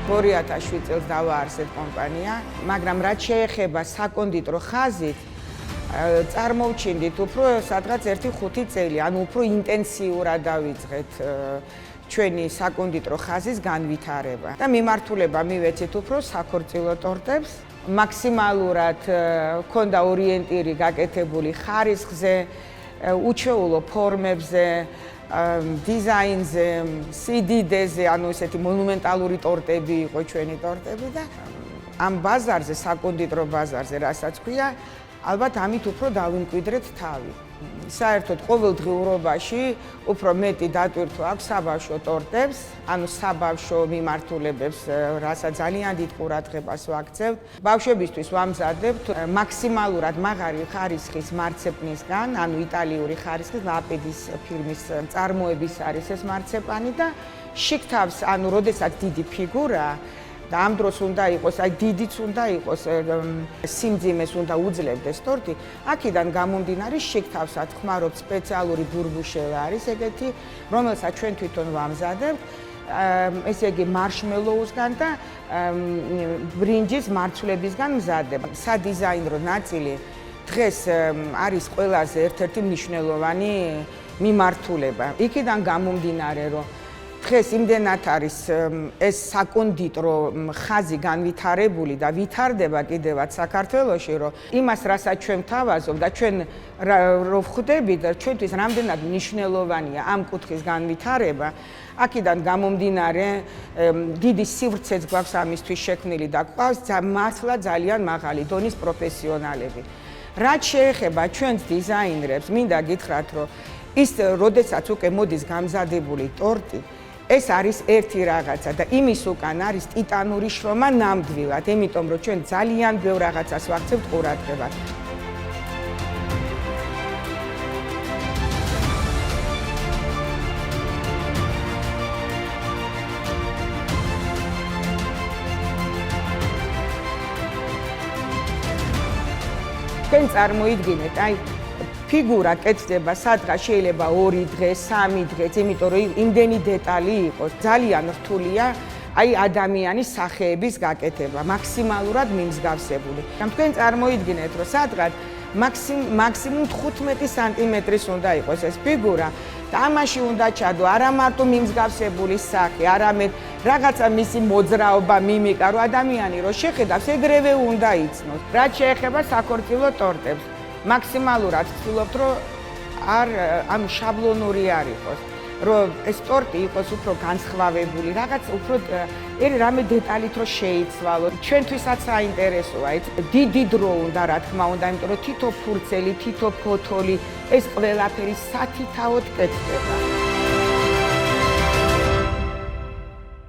2007 წელს დავაარსეთ კომპანია, მაგრამ რაც შეეხება საკონდიტრო ხაზით, წარმოვჩინდით უფრო სადღაც 1-5 წელი, ანუ უფრო ინტენსიურად დავიწყეთ ჩვენი საკონდიტრო ხაზის განვითარება და მიმართულება მივეცით უფრო საქორწილო ტორტებს. მაქსიმალურად ჰქონდა ორიენტირი გაკეთებული ხარისხზე, უჩვეულო ფორმებზე, დიზაინზე, სიდიდეზე, ანუ ესეთი მონუმენტალური ტორტები იყო ჩვენი ტორტები და ამ ბაზარზე, საკონდიტრო ბაზარზე, რასაც ქვია, ალბათ ამით უფრო დავიმკვიდრეთ თავი. საერთოდ ყოველდღიურობაში უფრო მეტი დატვირთვა აქვს საბავშვო ტორტებს, ანუ საბავშვო მიმართულებებს, რასაც ძალიან დიდ ყურადღებას ვაქცევთ. ბავშვებისთვის ვამზადებთ მაქსიმალურად მაღალი ხარისხის მარცეპნისგან, ანუ იტალიური ხარისხის ლაპედის ფირმის წარმოების არის ეს მარცეპანი და შიგ-თავს, ანუ როდესაც დიდი ფიგურაა, და ამ დროს უნდა იყოს, აი დიდიც უნდა იყოს, სიმძიმეს უნდა უძლებდეს ტორტი. აქედან გამომდინარე შიგ-თავსაც ხმარობთ სპეციალური ბურბუშევი არის ეგეთი, რომელსაც ჩვენ თვითონ ვამზადებთ, ესე იგი მარშმელოუსგან და ბრინჯის მარცვლებისგან მზადდება. სადიზაინრო ნაწილი დღეს არის ყველაზე ერთ-ერთი მნიშვნელოვანი მიმართულება. იქიდან გამომდინარე, რომ დღეს იმდენად არის ეს საკონდიტრო ხაზი განვითარებული და ვითარდება კიდევაც საქართველოში, რომ იმას, რასაც ჩვენ ვთავაზობ და ჩვენ რო ვხვდებით, ჩვენთვის რამდენად მნიშვნელოვანია ამ კუთხის განვითარება, აქედან გამომდინარე დიდი სივრცეც გვაქვს ამისთვის შექმნილი და გვყავს მართლა ძალიან მაღალი დონის პროფესიონალები. რაც შეეხება ჩვენს დიზაინერებს, მინდა გითხრათ, რომ ის როდესაც უკვე მოდის გამზადებული ტორტი, ეს არის ერთი რაღაცა და იმის უკან არის ტიტანური შრომა ნამდვილად, იმიტომ რომ ჩვენ ძალიან ბევრ რაღაცას ვაქცევთ ყურადღებას. თქვენ წარმოიდგინეთ, აი ფიგურა კეთდება სადღაც შეიძლება 2 დღე, 3 დღეც, იმიტომ რომ იმდენი დეტალი იყოს. ძალიან რთულია აი ადამიანის სახეების გაკეთება, მაქსიმალურად მიმსგავსებული. თქვენ წარმოიდგინეთ, რომ სადღაც მაქსიმუმ 15 სანტიმეტრის უნდა იყოს ეს ფიგურა და ამაში უნდა ჩადო არა მარტო მიმსგავსებული სახე, არამედ რაღაცა მისი მოძრაობა, მიმიკა, რომ ადამიანი რო შეხედავს, ეგრევე უნდა იცნოს. რაც შეეხება საქორწილო ტორტებს, მაქსიმალურად ვცდილობთ, რომ ანუ შაბლონური არ იყოს, რომ ეს ტორტი იყოს უფრო განსხვავებული, რაღაც უფრო რამე დეტალით რო შეიცვალოს. ჩვენთვისაც საინტერესოა, დიდი დრო უნდა, რა თქმა უნდა, იმიტომ რომ თითო ფურცელი, თითო ფოთოლი, ეს ყველაფერი სათითაოდ კეთდება.